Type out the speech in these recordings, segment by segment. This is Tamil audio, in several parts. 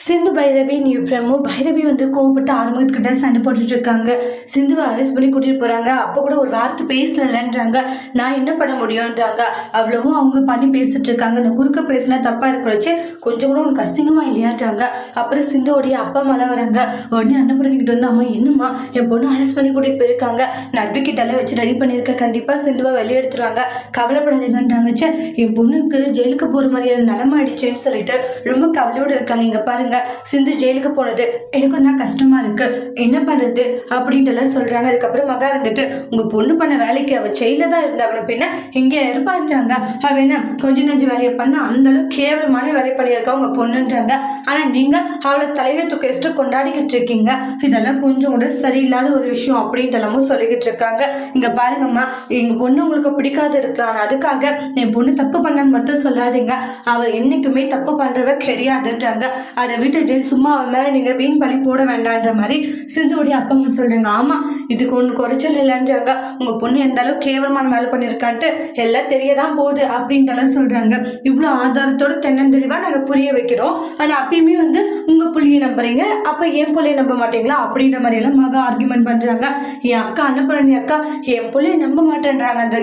சிந்து பைரவி பிரம்மு பைரவி கோவப்பட்டு ஆறுமுகத்துக்கிட்ட சண்டை போட்டுட்டு இருக்காங்க. சிந்துவை அரெஸ்ட் பண்ணி கூட்டிட்டு போறாங்க. அப்போ கூட ஒரு வார்த்தை பேசலன்றாங்க. நான் என்ன பண்ண முடியும்ன்றாங்க. அவ்வளவும் அவங்க பண்ணி பேசிட்டு இருக்காங்க. நான் குறுக்க பேசினா தப்பா இருக்க வச்சு கொஞ்சம் கூட உனக்கு கஷ்டமா இல்லையான்றாங்க. அப்புறம் சிந்துவோடைய அப்பா அம்மாலாம் வராங்க. உடனே அன்னபூரணிக்கிட்ட அம்மா என்னம்மா என் பொண்ணு அரெஸ்ட் பண்ணி கூட்டிட்டு போயிருக்காங்க, நான் அட்வொகேட் எல்லாம் வச்சு ரெடி பண்ணியிருக்கேன், கண்டிப்பா சிந்துவை வெளியே எடுத்துருவாங்க, கவலைப்படாதீங்கன்றாங்க. என் பொண்ணுக்கு ஜெயிலுக்கு போற மாதிரியான நிலமாயிடுச்சுன்னு சொல்லிட்டு ரொம்ப கவலையோடு இருக்காங்க. இங்க பாருங்க, சிந்து ஜெயிலுக்கு போனது எனக்கு தான் கஷ்டமா இருக்கு, என்ன பண்றது அப்படின்ட்டு எல்லாம் சொல்றாங்க. அதுக்கப்புறம் மகா இருந்துட்டு உங்க பொண்ணு பண்ண வேலைக்கு அவ ஜெயில தான் இருந்தா பின்ன இங்க இருப்பான்றாங்க. அவ என்ன கொஞ்சம் நஞ்சு வேலையை பண்ண அந்த அளவுக்கு கேவலமான வேலை பண்ணியிருக்கா உங்க பொண்ணுன்றாங்க. ஆனா நீங்க அவளை தலையில தூக்க இஷ்டம் கொண்டாடிக்கிட்டு இருக்கீங்க, இதெல்லாம் கொஞ்சம் கூட சரியில்லாத ஒரு விஷயம் அப்படின்ட்டு எல்லாமும் சொல்லிக்கிட்டு இருக்காங்க. இங்க பாருங்கம்மா, எங்க பொண்ணு உங்களுக்கு பிடிக்காது இருக்கலாம், அதுக்காக என் பொண்ணு தப்பு பண்ணன்னு மட்டும் சொல்லாதீங்க, அவ என்னைக்குமே தப்பு பண்றவ கிடையாதுன்றாங்க. அதை விட்டுட்டு சும்மா அவன் மேல நீங்க வீண் பழி போட வேண்டான்ற மாதிரி சிந்துவோடைய அப்பா அம்மா சொல்றாங்க. ஆமா, இதுக்கு ஒண்ணு குறைச்சல் இல்லைன்றாங்க. உங்க பொண்ணு எந்த அளவுக்கு கேவலமான வேலை பண்ணிருக்கான்ட்டு எல்லாம் தெரியதான் போகுது அப்படின்ட்டு எல்லாம் சொல்றாங்க. இவ்வளவு ஆதாரத்தோட தென்னந்தெளிவா நாங்க புரிய வைக்கிறோம், ஆனா அப்பயுமே உங்க புள்ளியை நம்புறீங்க, அப்ப என் புள்ளைய நம்ப மாட்டீங்களா அப்படின்ற மாதிரி எல்லாம் மகா ஆர்குமெண்ட் பண்றாங்க. என் அக்கா அன்னபூரணி அக்கா என் புள்ளைய நம்ப மாட்டேன்றாங்க. அந்த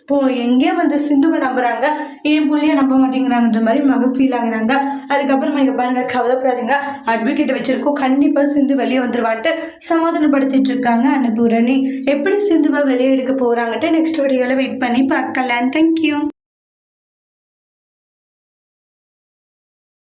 இப்போ எங்கேயே சிந்துவை நம்புறாங்க, என் புள்ளைய நம்ப மாட்டேங்கிறாங்கன்ற மாதிரி மக ஃபீல் ஆகுறாங்க. அதுக்கப்புறமா இங்க பாருங்க, கவலைப்படாதீங்க, அட்வொகேட் வச்சிருக்கோம், கண்டிப்பா சிந்து வெளியே வந்துருவான்ட்டு சமாதானப்படுத்திட்டு இருக்காங்க அன்னபூரணி. எப்படி சிந்துவை வெளியே எடுக்க போறாங்கன்ட்டு நெக்ஸ்ட் வீடியோல வெயிட் பண்ணி பார்க்கலாம். தேங்க்யூ.